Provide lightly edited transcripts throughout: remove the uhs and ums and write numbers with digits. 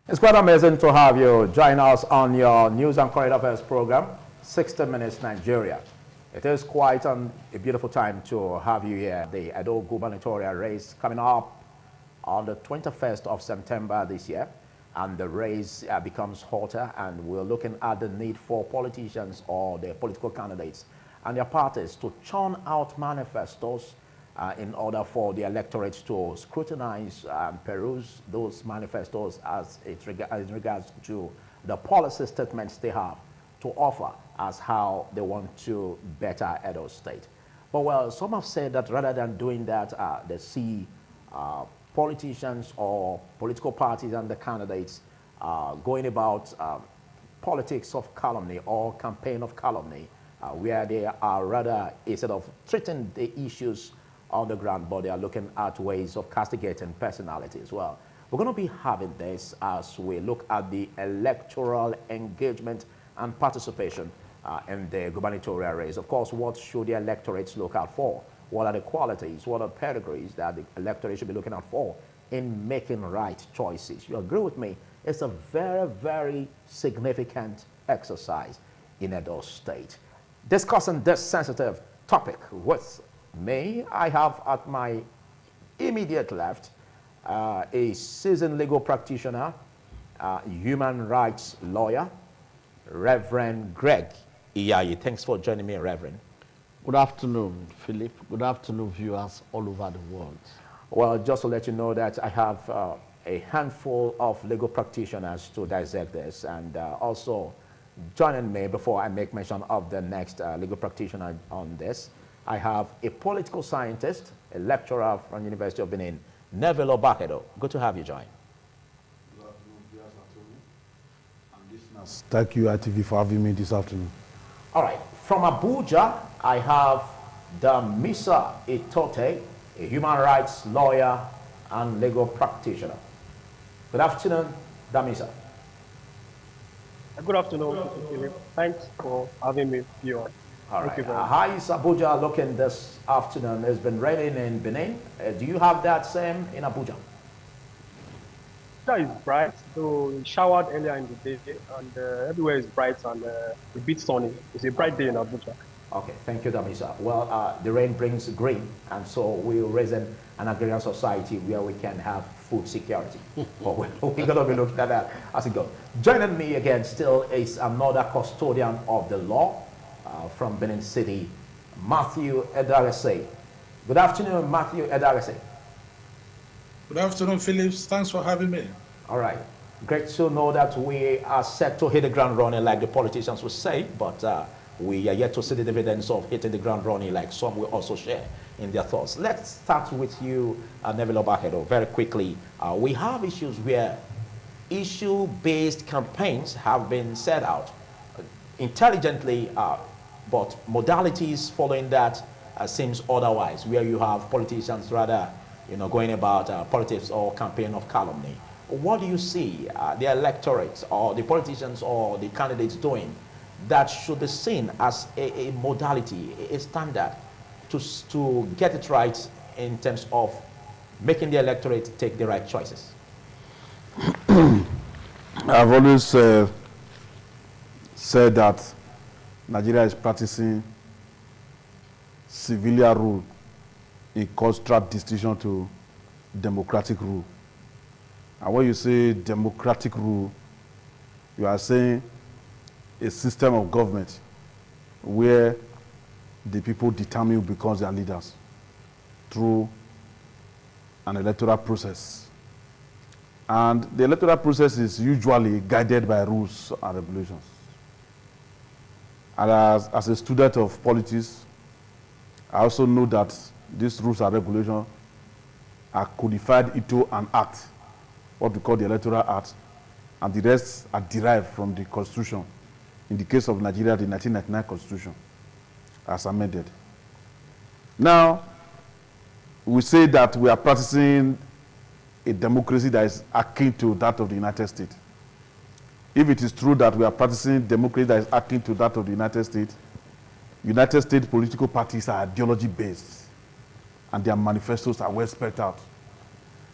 It's quite amazing to have you join us on your News and Current Affairs program, 60 Minutes Nigeria. It is quite a beautiful time to have you here. The Edo gubernatorial race coming up on the 21st of September this year, and the race becomes hotter, and we're looking at the need for politicians or the political candidates and their parties to churn out manifestos in order for the electorate to scrutinize and peruse those manifestos as regards to the policy statements they have to offer as how they want to better Edo State. But well, some have said that rather than doing that, they see politicians or political parties and the candidates going about politics of calumny or campaign of calumny, where they are rather, instead of treating the issues on the ground, but they are looking at ways of castigating personality as well. We're going to be having this as we look at the electoral engagement and participation in the gubernatorial race. Of course, what should the electorates look out for? What are the qualities, what are the pedigrees that the electorate should be looking out for in making right choices? You agree with me? It's a very, very significant exercise in Edo State. Discussing this sensitive topic with me, I have at my immediate left a seasoned legal practitioner, human rights lawyer, Reverend Greg Iyayi. Thanks for joining me, Reverend. Good afternoon, Philip. Good afternoon, viewers all over the world. Well, just to let you know that I have a handful of legal practitioners to dissect this, and also joining me before I make mention of the next legal practitioner on this, I have a political scientist, a lecturer from the University of Benin, Neville Obakedo. Good to have you join. Good afternoon, viewers and listeners. Thank you, ITV, for having me this afternoon. All right. From Abuja, I have Damisa Itote, a human rights lawyer and legal practitioner. Good afternoon, Damisa. Good afternoon, Mr. Philip. Thanks for having me here. All right. How is Abuja looking this afternoon? It's been raining in Benin. Do you have that same in Abuja? Abuja is bright, so we showered earlier in the day, and everywhere is bright and a bit sunny. It's a bright day in Abuja. Okay, thank you, Damisa. Well, the rain brings green, and so we're raising an agrarian society where we can have food security. But we're going to be looking at that as it goes. Joining me again still is another custodian of the law from Benin City, Matthew Edarese. Good afternoon, Matthew Edarese. Good afternoon, Phillips. Thanks for having me. All right. Great to know that we are set to hit the ground running like the politicians would say, but we are yet to see the dividends of hitting the ground running like some will also share in their thoughts. Let's start with you, Neville Obakedo, very quickly. We have issues where issue-based campaigns have been set out intelligently, but modalities following that seems otherwise, where you have politicians rather going about politics or campaign of calumny. What do you see the electorate or the politicians or the candidates doing that should be seen as a modality, a standard to get it right in terms of making the electorate take the right choices? I've always said that Nigeria is practicing civilian rule in contrast distinction to democratic rule. And when you say democratic rule, you are saying a system of government where the people determine who becomes their leaders through an electoral process. And the electoral process is usually guided by rules and regulations. And as a student of politics, I also know that these rules and regulations are codified into an act, what we call the Electoral Act, and the rest are derived from the Constitution. In the case of Nigeria, the 1999 Constitution, as amended. Now, we say that we are practicing a democracy that is akin to that of the United States. If it is true that we are practicing democracy that is akin to that of the United States political parties are ideology-based, and their manifestos are well spelled out.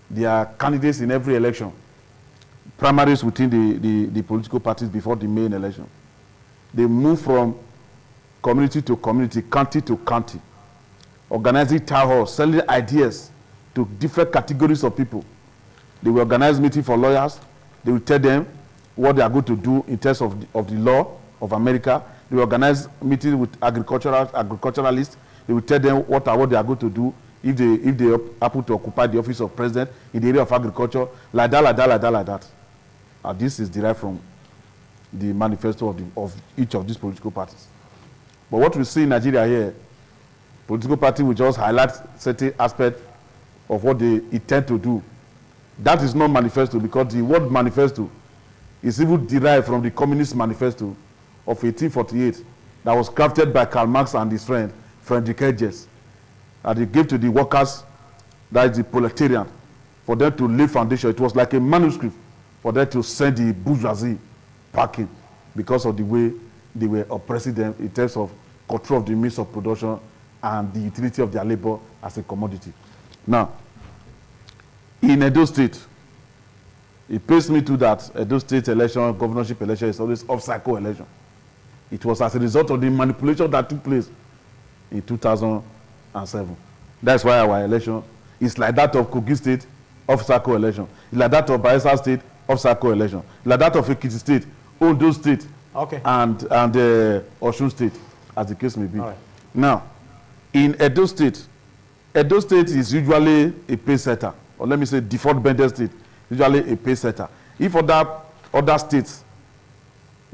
They are candidates in every election. primaries within the political parties before the main election. They move from community to community, county to county, organizing town halls, selling ideas to different categories of people. They will organize meeting for lawyers. They will tell them what they are going to do in terms of the law of America. They will organize meetings with agriculturalists. They will tell them what they are going to do if they happen to occupy the office of president in the area of agriculture, like that. And this is derived from the manifesto of each of these political parties. But what we see in Nigeria here, political party will just highlight certain aspects of what they intend to do. That is not manifesto, because the word manifesto is even derived from the Communist Manifesto of 1848 that was crafted by Karl Marx and his friend Friedrich Engels, and they gave to the workers, that is the proletarian, for them to lay foundation. It was like a manuscript for them to send the bourgeoisie packing because of the way they were oppressing them in terms of control of the means of production and the utility of their labor as a commodity. Now, in Edo State, it pains me too that Edo State election, governorship election, is always off-cycle election. It was as a result of the manipulation that took place in 2007. That's why our election is like that of Kogi State, off-cycle election. It's like that of Bayelsa State, off-cycle election. It's like that of Ekiti State, Ondo State, okay, and Osun State, as the case may be. All right. Now, in Edo State is usually a pace setter, or let me say default Bender State, usually a pace setter. If other states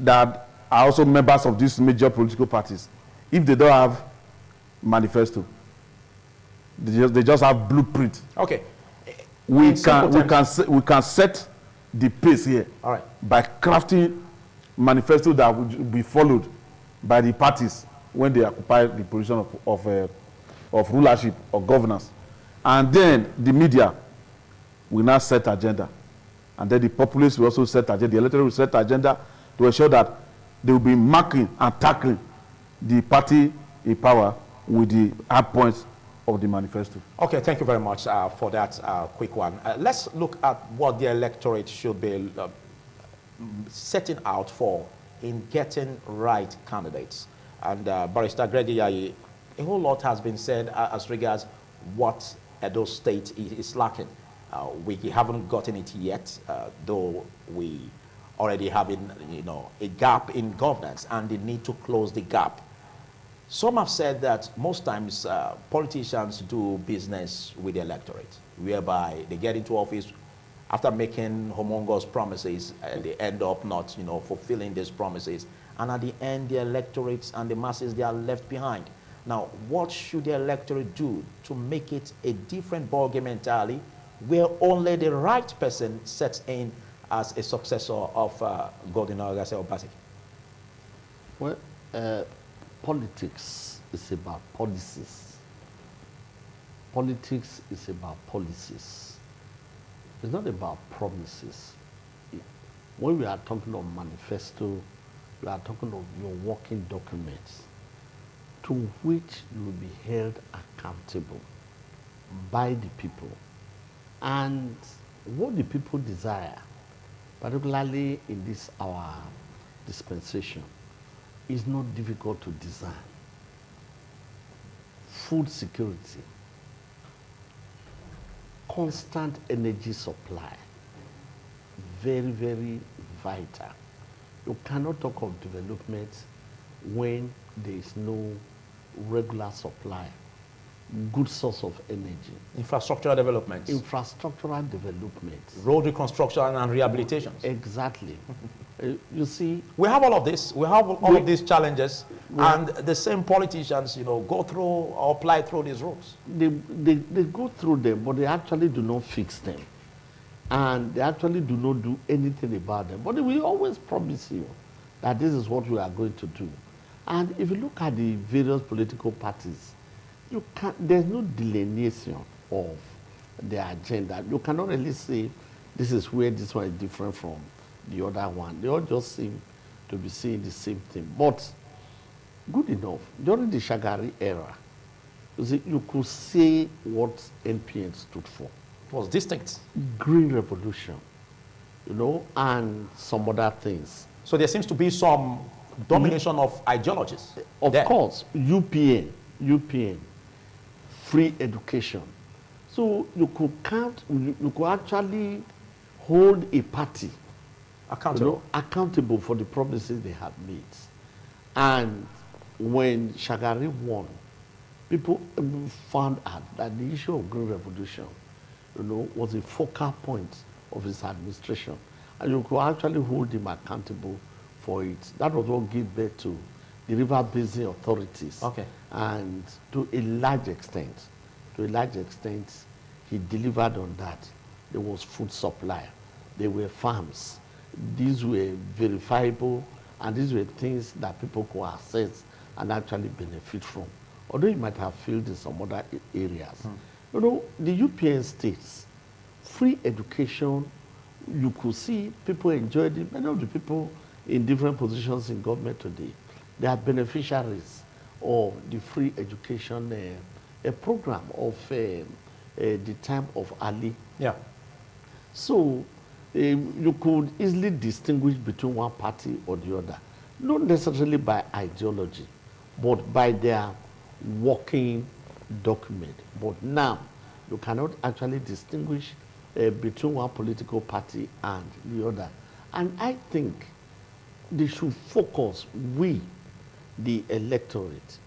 that are also members of these major political parties, if they don't have manifesto, they just have blueprint. Okay. We can set the pace here, all right, by crafting manifesto that will be followed by the parties when they occupy the position of rulership or governance. And then the media will now set agenda. And then the populace will also set agenda. The electorate will set agenda to ensure that they will be marking and tackling the party in power with the hard points of the manifesto. Okay, thank you very much for that quick one. Let's look at what the electorate should be setting out for in getting right candidates. And Barrister Grady, a whole lot has been said as regards what Edo State is lacking. We haven't gotten it yet, though we already have a gap in governance and the need to close the gap. Some have said that most times politicians do business with the electorate, whereby they get into office after making humongous promises, they end up not fulfilling these promises. And at the end, the electorates and the masses, they are left behind. Now, what should the electorate do to make it a different ballgame entirely, where only the right person sets in as a successor of Godwin Obaseki? Well, politics is about policies. Politics is about policies. It's not about promises. When we are talking of manifesto, we are talking of your working documents to which you will be held accountable by the people. And what the people desire, particularly in this our dispensation, is not difficult to design. Food security, constant energy supply, very, very vital. You cannot talk of development when there is no regular supply, good source of energy. Infrastructural development. Infrastructural development. Road reconstruction and rehabilitation. Exactly. You see, we have all of this. We have all of these challenges, and the same politicians, go through or apply through these roads. They go through them, but they actually do not fix them. And they actually do not do anything about them. But they will always promise you that this is what we are going to do. And if you look at the various political parties, there's no delineation of their agenda. You cannot really say this is where this one is different from the other one. They all just seem to be saying the same thing. But good enough, during the Shagari era, you could say what NPN stood for. It was distinct. Green Revolution. you know, and some other things. So there seems to be some domination of ideologies. Of there. course, UPN, free education. So you could count, you could actually hold a party Accountable. accountable for the promises they have made. And when Shagari won, people found out that the issue of Green Revolution, was a focal point of his administration. And you could actually hold him accountable for it. That was what gave birth to the River Basin authorities. Okay. And to a large extent, he delivered on that. There was food supply. There were farms. These were verifiable, and these were things that people could access and actually benefit from. Although it might have failed in some other areas. The UPN states, free education, you could see people enjoyed it. Many of the people in different positions in government today, they are beneficiaries of the free education program of the time of Ali. Yeah. So you could easily distinguish between one party or the other, not necessarily by ideology, but by their working document. But now, you cannot actually distinguish between one political party and the other. And I think they should focus, the electorate,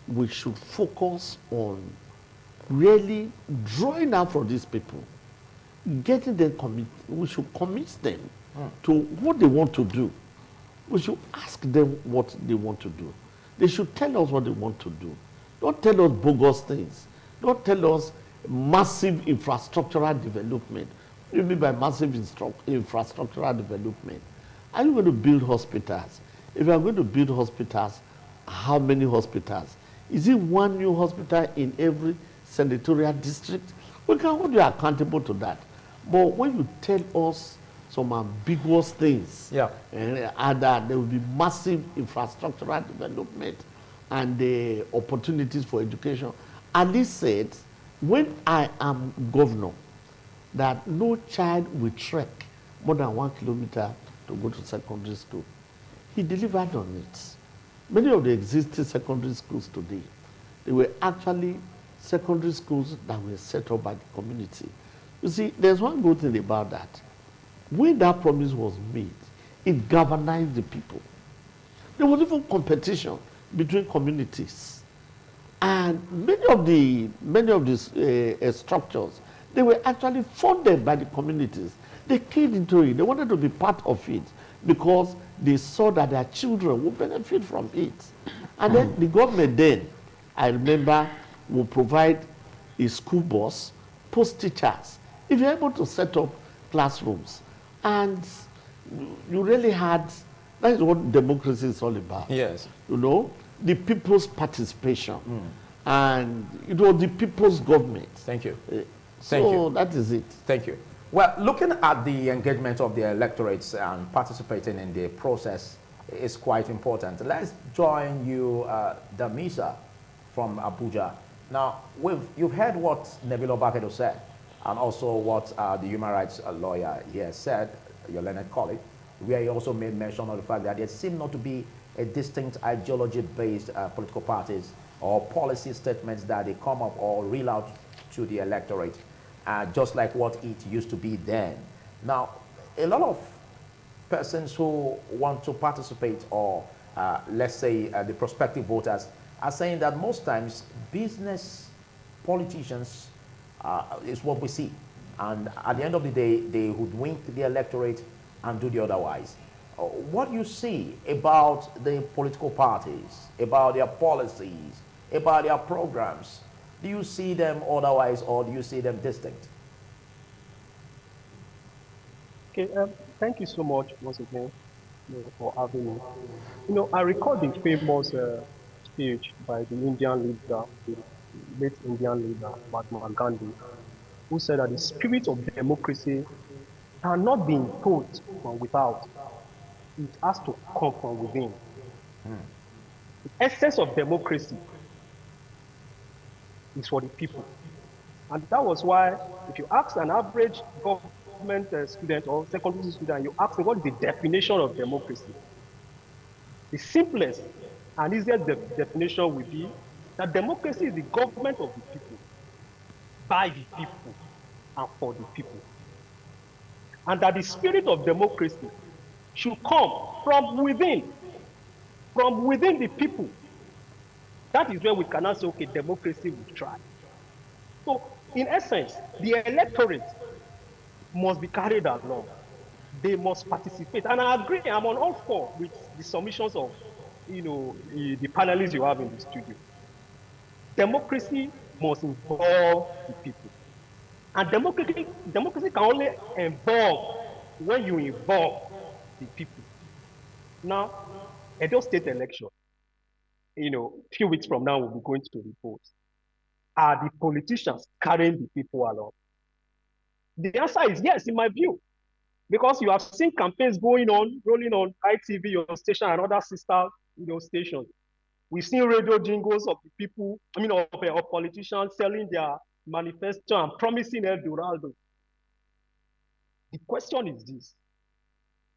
we should focus on really drawing out from these people, getting them commit. We should commit them to what they want to do. We should ask them what they want to do. They should tell us what they want to do. Don't tell us bogus things. Don't tell us massive infrastructural development. What do you mean by massive infrastructural development? Are you going to build hospitals? If you are going to build hospitals, how many hospitals? Is it one new hospital in every senatorial district? We can hold you accountable to that. But when you tell us some ambiguous things, and that there will be massive infrastructural development and the opportunities for education. Ali said, when I am governor, that no child will trek more than 1 kilometer to go to secondary school. He delivered on it. Many of the existing secondary schools today, they were actually secondary schools that were set up by the community. You see, there's one good thing about that. When that promise was made, it galvanized the people. There was even competition between communities. And many of these structures, they were actually funded by the communities. They came into it. They wanted to be part of it because they saw that their children would benefit from it. And then the government then, I remember, will provide a school bus, post teachers. If you're able to set up classrooms, and you really had, that is what democracy is all about. Yes. The people's participation. And it was the people's government. Thank you. Thank you. That is it. Thank you. Well, looking at the engagement of the electorates and participating in the process is quite important. Let's join you, Damisa from Abuja. Now, you've heard what Nebilo Bakedo said, and also what the human rights lawyer here said, your learned colleague, where he also made mention of the fact that there seemed not to be a distinct ideology-based political parties or policy statements that they come up or reel out to the electorate, just like what it used to be then. Now, a lot of persons who want to participate, or let's say the prospective voters, are saying that most times business politicians is what we see. And at the end of the day, they hoodwink the electorate and do the otherwise. What do you see about the political parties, about their policies, about their programs? Do you see them otherwise, or do you see them distinct? Okay, thank you so much once again for having me. I recall the famous speech by the Indian leader, the late Indian leader, Mahatma Gandhi, who said that the spirit of democracy cannot be imposed from without. It has to come from within. The essence of democracy is for the people. And that was why, if you ask an average government government student or secondary school student and you ask him what is the definition of democracy, the simplest and easiest definition would be that democracy is the government of the people, by the people, and for the people. And that the spirit of democracy should come from within the people. That is where we cannot say, okay, democracy will try. So, in essence, the electorate must be carried along. They must participate. And I agree, I'm on all four with the submissions of, the panelists you have in the studio. Democracy must involve the people. And democracy can only evolve when you involve the people. Now, Edo State election, a few weeks from now, we'll be going to the polls. Are the politicians carrying the people along? The answer is yes, in my view, because you have seen campaigns rolling on ITV, your station, and other sister, stations. We've seen radio jingles of the people, of politicians selling their manifesto and promising El Dorado. The question is this: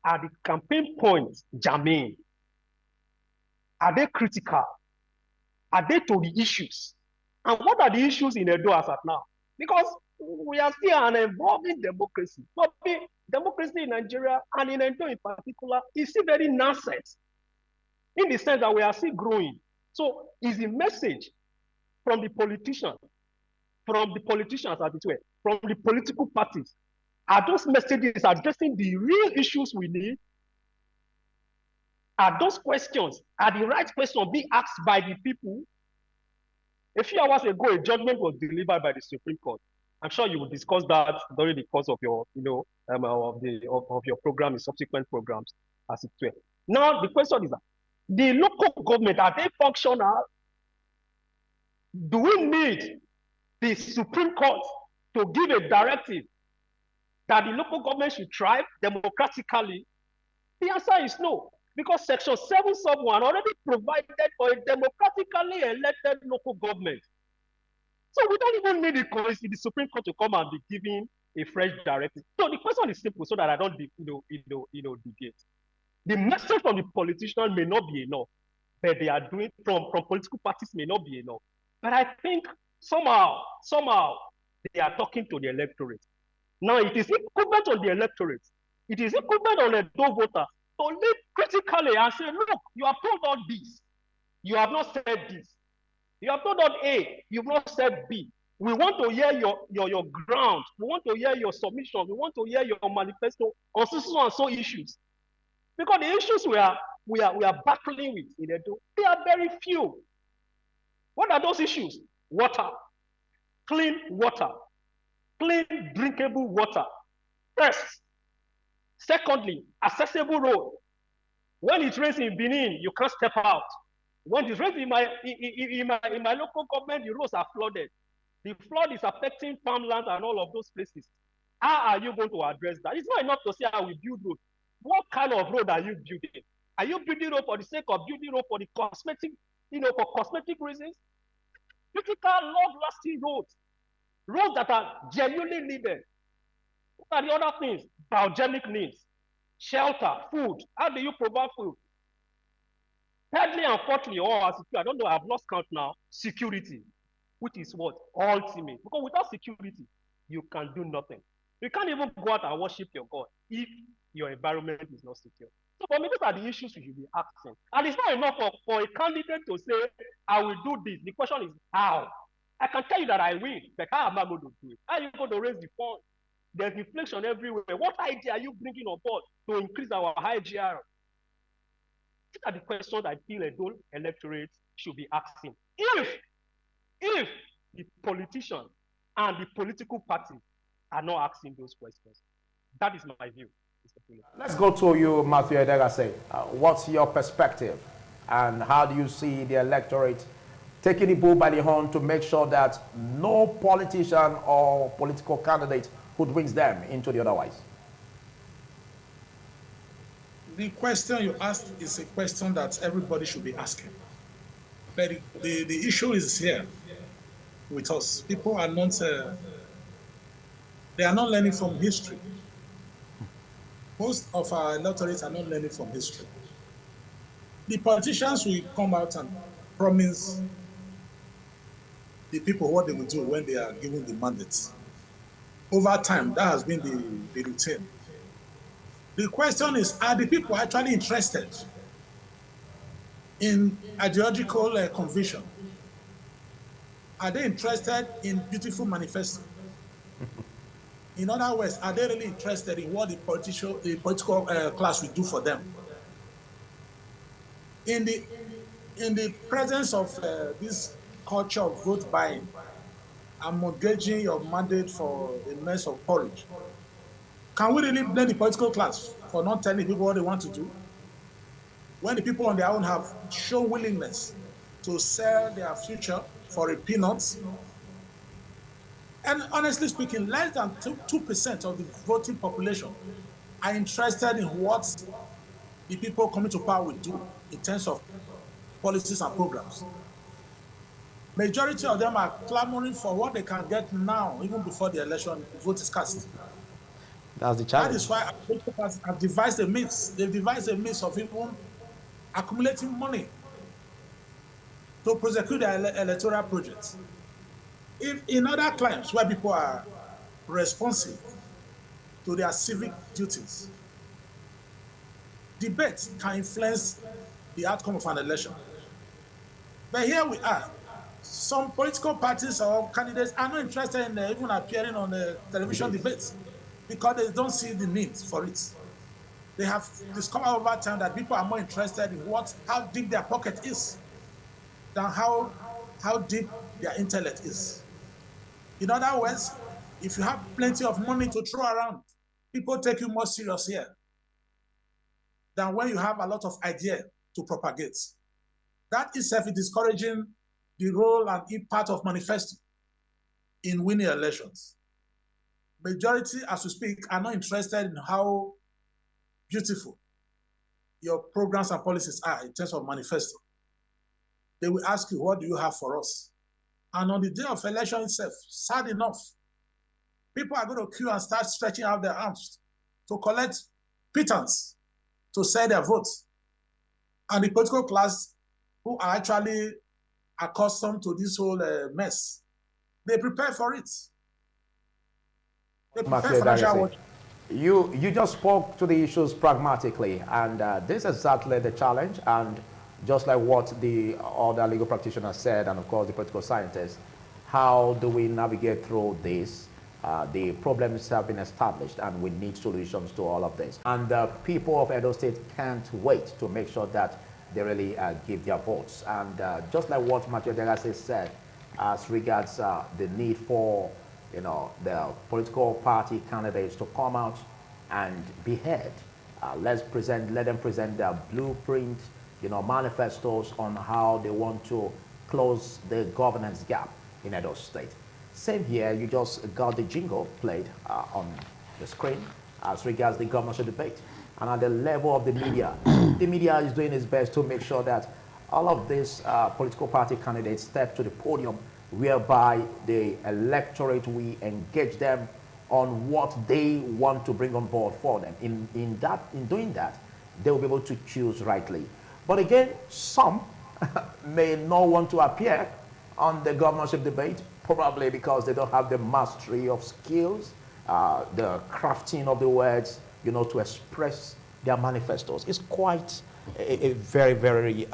are the campaign points germane? Are they critical? Are they to the issues? And what are the issues in Edo as at now? Because we are still an evolving democracy. But democracy in Nigeria and in Edo in particular is still very nascent in the sense that we are still growing. So is the message from the politicians as it were, from the political parties, are those messages addressing the real issues we need? Are those questions, are the right questions being asked by the people? A few hours ago, a judgment was delivered by the Supreme Court. I'm sure you will discuss that during the course of your, of your program and subsequent programs, as it were. Now, the question is that the local government, are they functional? Do we need the Supreme Court to give a directive that the local government should thrive democratically? The answer is no, because Section 7 sub 1 already provided for a democratically elected local government. So we don't even need the Supreme Court to come and be giving a fresh directive. So the question is simple, so that I don't, debate. The message from the politician may not be enough, but they are doing from political parties may not be enough. But I think somehow they are talking to the electorate. Now it is incumbent on the electorate. It is incumbent on the voters to live critically and say, look, you have told us this. You have not said this. You have told us A, you've not said B. We want to hear your ground. We want to hear your submission. We want to hear your manifesto on so and so issues. Because the issues we are battling with in Edo, they are very few. What are those issues? Water, clean drinkable water. First. Secondly, accessible road. When it rains in Benin, you can't step out. When it rains in my local government, the roads are flooded. The flood is affecting farmland and all of those places. How are you going to address that? It's not enough to say I will build road. What kind of road are you building? Are you building road for the sake of building road for the cosmetic, for cosmetic reasons? Critical, long-lasting roads that are genuinely needed. What are the other things? Biogenic needs, shelter, food. How do you provide food? Thirdly and fourthly, I don't know, I've lost count now, security, which is what? Ultimate. Because without security, you can do nothing. You can't even go out and worship your God if your environment is not secure. So for me, these are the issues we should be asking. And it's not enough for a candidate to say, I will do this. The question is how? I can tell you that I will, but how am I going to do it? How are you going to raise the fund? There's inflation everywhere. What idea are you bringing on board to increase our IGR? These are the questions I feel a whole electorate should be asking. If the politicians and the political parties are not asking those questions. That is my view, Mr. Philip. Let's go to you, Matthew Edegase. What's your perspective, and how do you see the electorate taking the bull by the horn to make sure that no politician or political candidate hoodwinks them into the otherwise? The question you asked is a question that everybody should be asking. But the issue is here with us. People are not, they are not learning from history. Most of our electorates are not learning from history. The politicians will come out and promise the people what they will do when they are given the mandates. Over time, that has been the routine. The question is, are the people actually interested in ideological conviction? Are they interested in beautiful manifesto? In other words, are they really interested in what the political class will do for them? In the presence of this culture of vote buying and mortgaging your mandate for a mess of porridge, can we really blame the political class for not telling people what they want to do? When the people on their own have shown willingness to sell their future for a peanuts, and honestly speaking, less than 2% of the voting population are interested in what the people coming to power will do in terms of policies and programs. Majority of them are clamoring for what they can get now, even before the election, the vote is cast. That's the That challenge. is why political parties have devised a means. They've devised a means of even accumulating money to prosecute their electoral projects. If in other climes where people are responsive to their civic duties, debate can influence the outcome of an election. But here we are. Some political parties or candidates are not interested in even appearing on the television debates because they don't see the need for it. They have discovered over time that people are more interested in how deep their pocket is than how deep their intellect is. In other words, if you have plenty of money to throw around, people take you more serious here than when you have a lot of idea to propagate. That itself is discouraging the role and impact of manifesto in winning elections. Majority, as we speak, are not interested in how beautiful your programs and policies are in terms of manifesto. They will ask you, what do you have for us? And on the day of election itself, sad enough, people are going to queue and start stretching out their arms to collect pittance to sell their votes. And the political class, who are actually accustomed to this whole mess, they prepare for it. They prepare financial watch. You just spoke to the issues pragmatically, and this is exactly the challenge. And just like what the other legal practitioners said, and of course the political scientists, how do we navigate through this? The problems have been established, and we need solutions to all of this. And the people of Edo State can't wait to make sure that they really give their votes. And just like what Matthew Delase said, as regards the need for the political party candidates to come out and be heard. Let them present their blueprint, manifestos on how they want to close the governance gap in Edo State. Same here, you just got the jingle played on the screen as regards the governorship debate. And at the level of the media is doing its best to make sure that all of these political party candidates step to the podium whereby the electorate will engage them on what they want to bring on board for them. In doing that, they will be able to choose rightly. But again, some may not want to appear on the governorship debate, probably because they don't have the mastery of skills, the crafting of the words, to express their manifestos. It's quite a very, very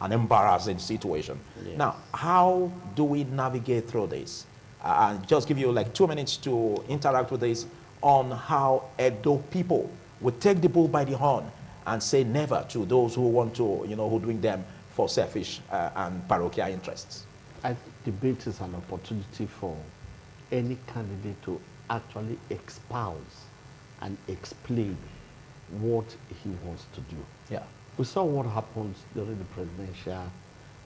an embarrassing situation. Yes. Now, how do we navigate through this? And just give you like 2 minutes to interact with this on how Edo people would take the bull by the horn and say never to those who want to, who doing them for selfish and parochial interests. I think debate is an opportunity for any candidate to actually espouse and explain what he wants to do. Yeah. We saw what happened during the presidential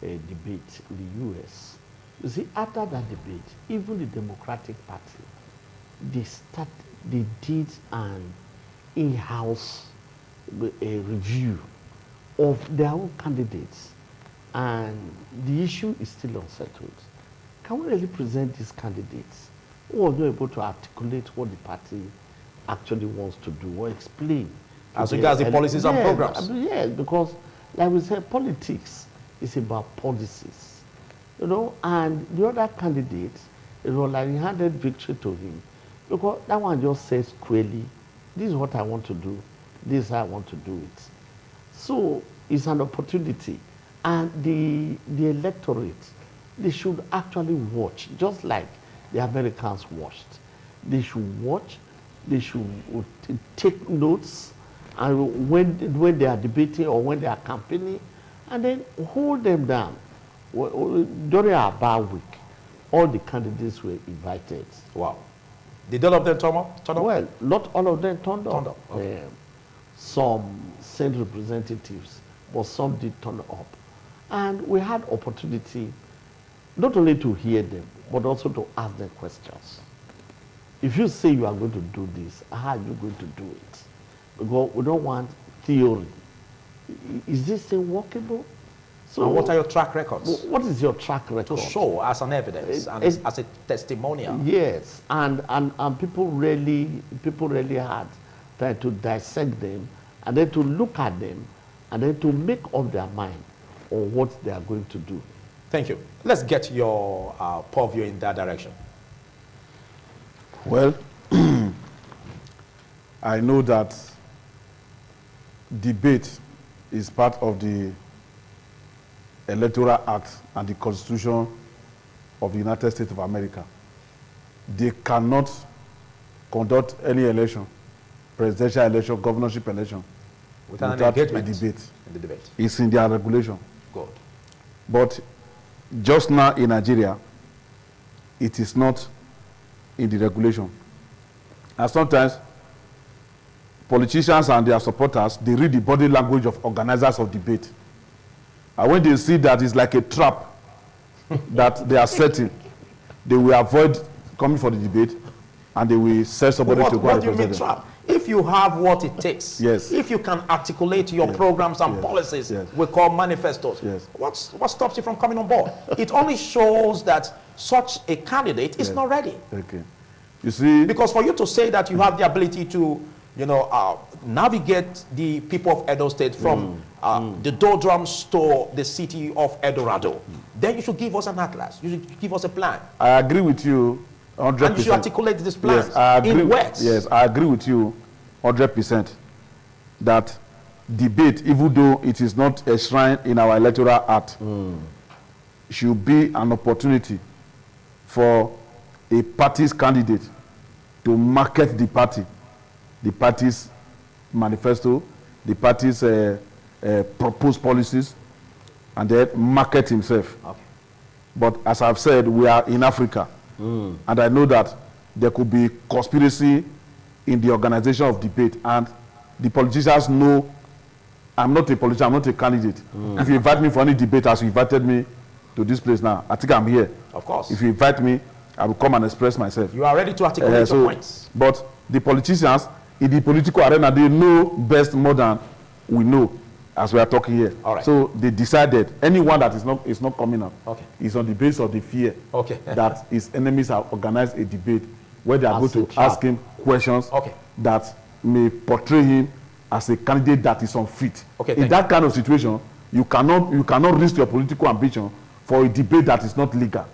debate in the US. You see, after that debate, even the Democratic Party, they did an in-house review of their own candidates, and the issue is still unsettled. Can we really present these candidates who are not able to articulate what the party actually wants to do or explain. As regards the policies and programs. Yes, because like we said, politics is about policies. You know, and the other candidate, it was like he handed victory to him. Because that one just says clearly, this is what I want to do, this is how I want to do it. So it's an opportunity. And the electorate, they should actually watch, just like the Americans watched. They should watch, they should take notes, and when they are debating or when they are campaigning, and then hold them down. During our bar week, all the candidates were invited. Wow. Did all of them turn up? Well, not all of them turned up. Okay. Some sent representatives, but some did turn up. And we had opportunity not only to hear them, but also to ask them questions. If you say you are going to do this, how are you going to do it? Because we don't want theory. Is this thing workable? So and what are your track records? What is your track record? To show as an evidence and as a testimonial. Yes, and people really had time to dissect them, and then to look at them, and then to make up their mind on what they are going to do. Thank you. Let's get your purview in that direction. Well, I know that debate is part of the Electoral Act and the Constitution of the United States of America. They cannot conduct any election, presidential election, governorship election, without a debate. In the debate. It's in their regulation. Good. But just now in Nigeria, it is not in the regulation. And sometimes politicians and their supporters, they read the body language of organizers of debate. And when they see that it's like a trap that they are setting, they will avoid coming for the debate and they will send somebody to go and represent them. What do you mean trap? If you have what it takes, yes. If you can articulate your programs and policies, we call manifestos, what stops you from coming on board? It only shows that such a candidate is not ready. Okay. You see, because for you to say that you have the ability to, navigate the people of Edo State from the doldrums to the city of Eldorado, then you should give us an atlas. You should give us a plan. I agree with you 100%. And you should articulate this plan in words. Yes, I agree with you 100% that debate, even though it is not enshrined in our Electoral Act, should be an opportunity for a party's candidate to market the party's manifesto, the party's proposed policies, and then market himself. Okay. But as I've said, we are in Africa. And I know that there could be conspiracy in the organization of debate, and the politicians know I'm not a politician, I'm not a candidate. If you invite me for any debate, as you invited me to this place now, I think I'm here. Of course. If you invite me, I will come and express myself. You are ready to articulate your points. But the politicians in the political arena, they know best more than we know as we are talking here. All right. So they decided anyone that is not coming up is on the basis of the fear that his enemies have organized a debate where they are going to ask him questions that may portray him as a candidate that is unfit. In that kind of situation, you cannot risk your political ambition for a debate that is not legal,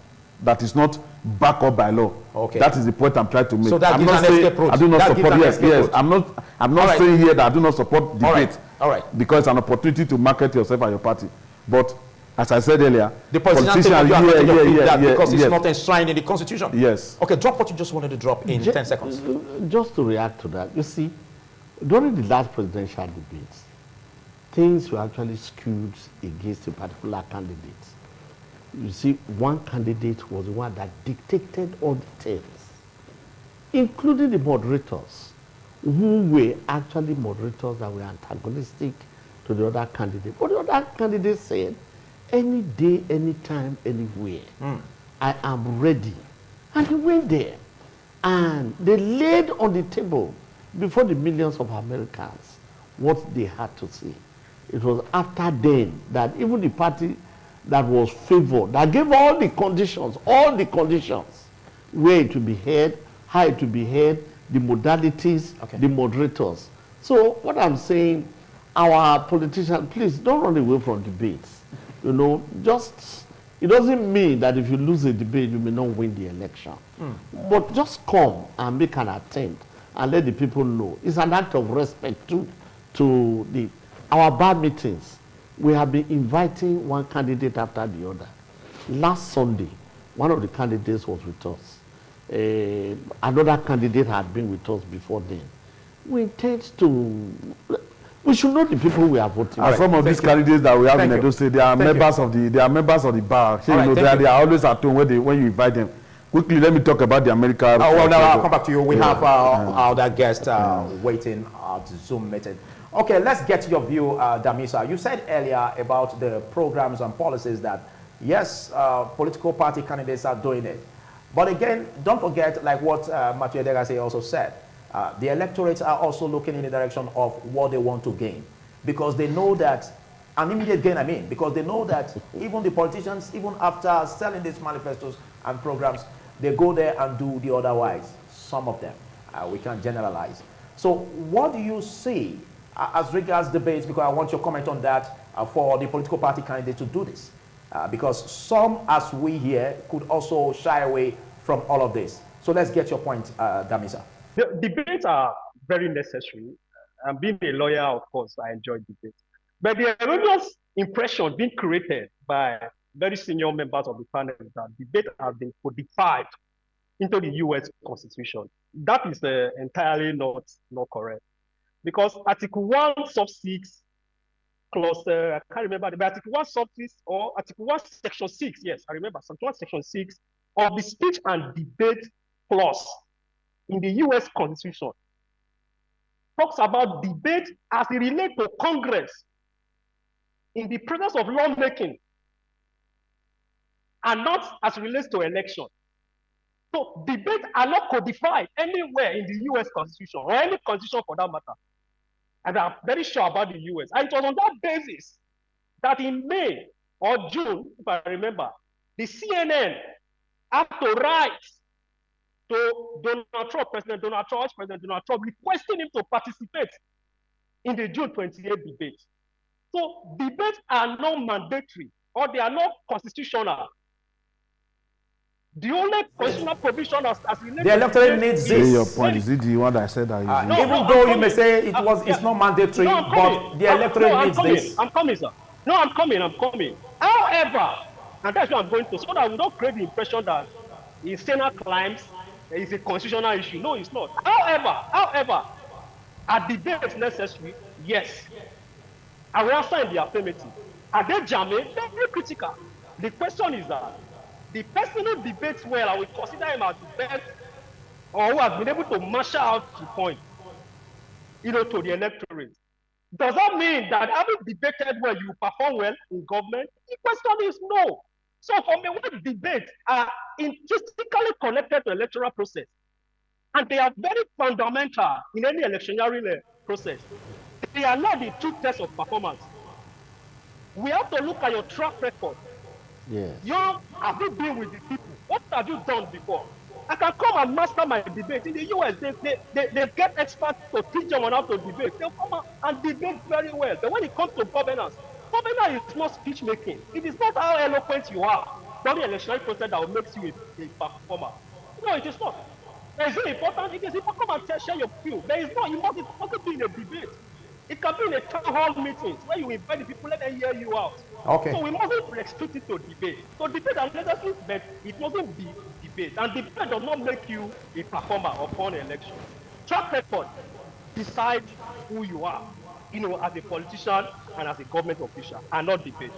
that is not backed up by law. That is the point I'm trying to make. So that gives an escape route. I do not support. Yes. I'm not saying here that I do not support debate. All right. Because it's an opportunity to market yourself and your party. But as I said earlier, the politicians because it's not enshrined in the Constitution. Yes. Okay, drop what you just wanted to drop in 10 seconds. Just to react to that, you see, during the last presidential debates, things were actually skewed against a particular candidate. You see, one candidate was the one that dictated all the terms, including the moderators, who were actually moderators that were antagonistic to the other candidate. But the other candidate said, any day, anytime, anywhere, I am ready. And he went there. And they laid on the table before the millions of Americans what they had to say. It was after then that even the party that was favored, that gave all the conditions, where it to be heard, how it to be heard, the modalities, Okay. the moderators. So what I'm saying, our politicians, please don't run away from debates. You know, just, it doesn't mean that if you lose a debate, you may not win the election. But just come and make an attempt and let the people know. It's an act of respect too, to our bar meetings. We have been inviting one candidate after the other. Last Sunday, one of the candidates was with us. Another candidate had been with us before then. We intend to, we should know the people we are voting. And some of these candidates that we have in Thank Edo you. State, they are members of the bar. So, All you know, right, thank they are always at home when you invite them. Quickly, let me talk about the America. Oh, well, now I'll come back to you. We have our other guest waiting at the Zoom meeting. Okay, let's get your view, Damisa. You said earlier about the programs and policies that, yes, political party candidates are doing it. But again, don't forget, like what Mathieu Degase also said, the electorates are also looking in the direction of what they want to gain. Because they know that, an immediate gain, I mean, because they know that even the politicians, even after selling these manifestos and programs, they go there and do the otherwise. Some of them. We can't generalize. So what do you see as regards debates, because I want your comment on that, for the political party candidate to do this? Because some, as we hear, could also shy away from all of this. So let's get your point, Damisa. The debates are very necessary. And being a lawyer, of course, I enjoy debates. But the erroneous impression being created by very senior members of the panel that debate has been codified into the US Constitution. That is entirely not correct. Because Article 1, sub 6, clause, I can't remember, but Article 1, sub 6, or Article 1, section 6, yes, I remember, Section 1, section 6 of the speech and debate clause in the US Constitution talks about debate as it relates to Congress in the process of lawmaking and not as it relates to election. So debates are not codified anywhere in the US Constitution or any constitution for that matter. And I'm very sure about the US. And it was on that basis that in May or June, if I remember, the CNN had to write to Donald Trump, President Donald Trump, requesting him to participate in the June 28 debate. So debates are not mandatory or they are not constitutional. The only constitutional provision as related The electorate needs this. Your point, is it the one that I said that is Even though you may say it's not mandatory, but the electorate needs this. I'm coming, sir. No, I'm coming. However, and that's what I'm going to, so that we don't create the impression that in Senate claims it's a constitutional issue. No, it's not. However, are debates necessary? Yes. I will answer in the affirmative. Are they jamming? They're very critical. The question is that the person who debates well, I will consider him as the best, or who has been able to marshal out the point, to the electorate. Does that mean that having debated well, you perform well in government? The question is no. So for me, what debates are intrinsically connected to electoral process, and they are very fundamental in any electioneering process. They are not the true test of performance. We have to look at your track record. Yes. Have you been with the people? What have you done before? I can come and master my debate. In the US, they get experts to teach them on how to debate. They'll come and debate very well. But when it comes to governance is not speech making. It is not how eloquent you are during the election process that will make you a performer. No, it is not. Is it important? It is important. Come and share your view. There is no, it must be in a debate. It can be in a town hall meeting where you invite the people, let them hear you out. Okay. So we mustn't restrict it to debate. So debate are necessary, but it mustn't be debate. And debate does not make you a performer upon election. Track record decide who you are, as a politician and as a government official, and not debate.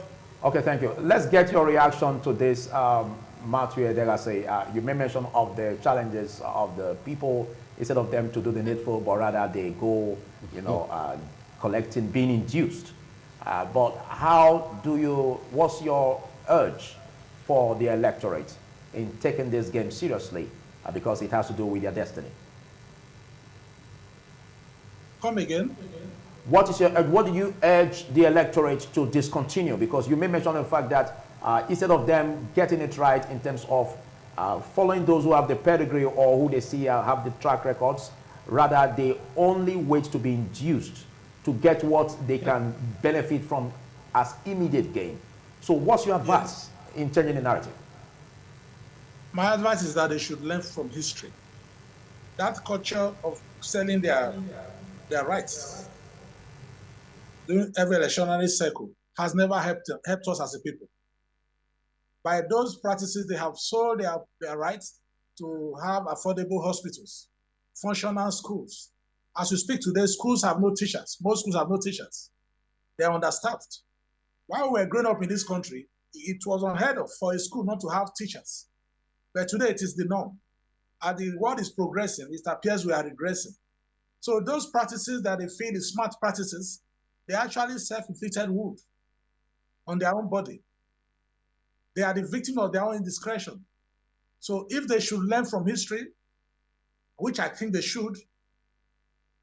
Okay, thank you. Let's get your reaction to this, Mathieu Degase. You made mention of the challenges of the people, instead of them to do the needful, but rather they go, collecting, being induced. But what's your urge for the electorate in taking this game seriously, because it has to do with their destiny? Come again. What do you urge the electorate to discontinue? Because you may mention the fact that instead of them getting it right in terms of following those who have the pedigree or who they see have the track records, Rather, they only wait to be induced to get what they can benefit from as immediate gain. So what's your advice in changing the narrative? My advice is that they should learn from history. That culture of selling their rights during every electionary cycle has never helped us as a people. By those practices, they have sold their rights to have affordable hospitals, functional schools. As we speak today, schools have no teachers. Most schools have no teachers. They're understaffed. While we were growing up in this country, it was unheard of for a school not to have teachers. But today it is the norm. As the world is progressing, it appears we are regressing. So those practices that they feel is smart practices, they actually self-inflicted wound on their own body. They are the victim of their own indiscretion. So if they should learn from history, which I think they should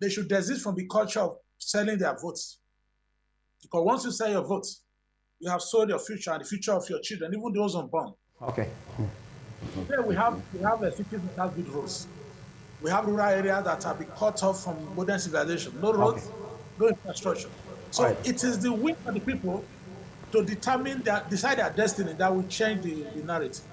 desist from the culture of selling their votes. Because once you sell your votes, you have sold your future and the future of your children, even those unborn. Okay. Today we have cities that have good roads. We have rural areas that have been cut off from modern civilization. No roads, no infrastructure. So it is the will of the people to decide their destiny that will change the narrative.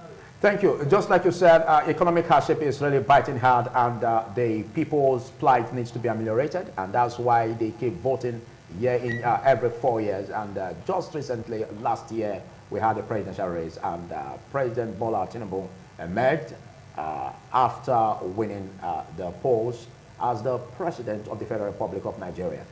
Thank you. Just like you said, economic hardship is really biting hard, and the people's plight needs to be ameliorated, and that's why they keep voting every 4 years. And just recently, last year, we had a presidential race, and President Bola Tinubu emerged after winning the polls as the President of the Federal Republic of Nigeria.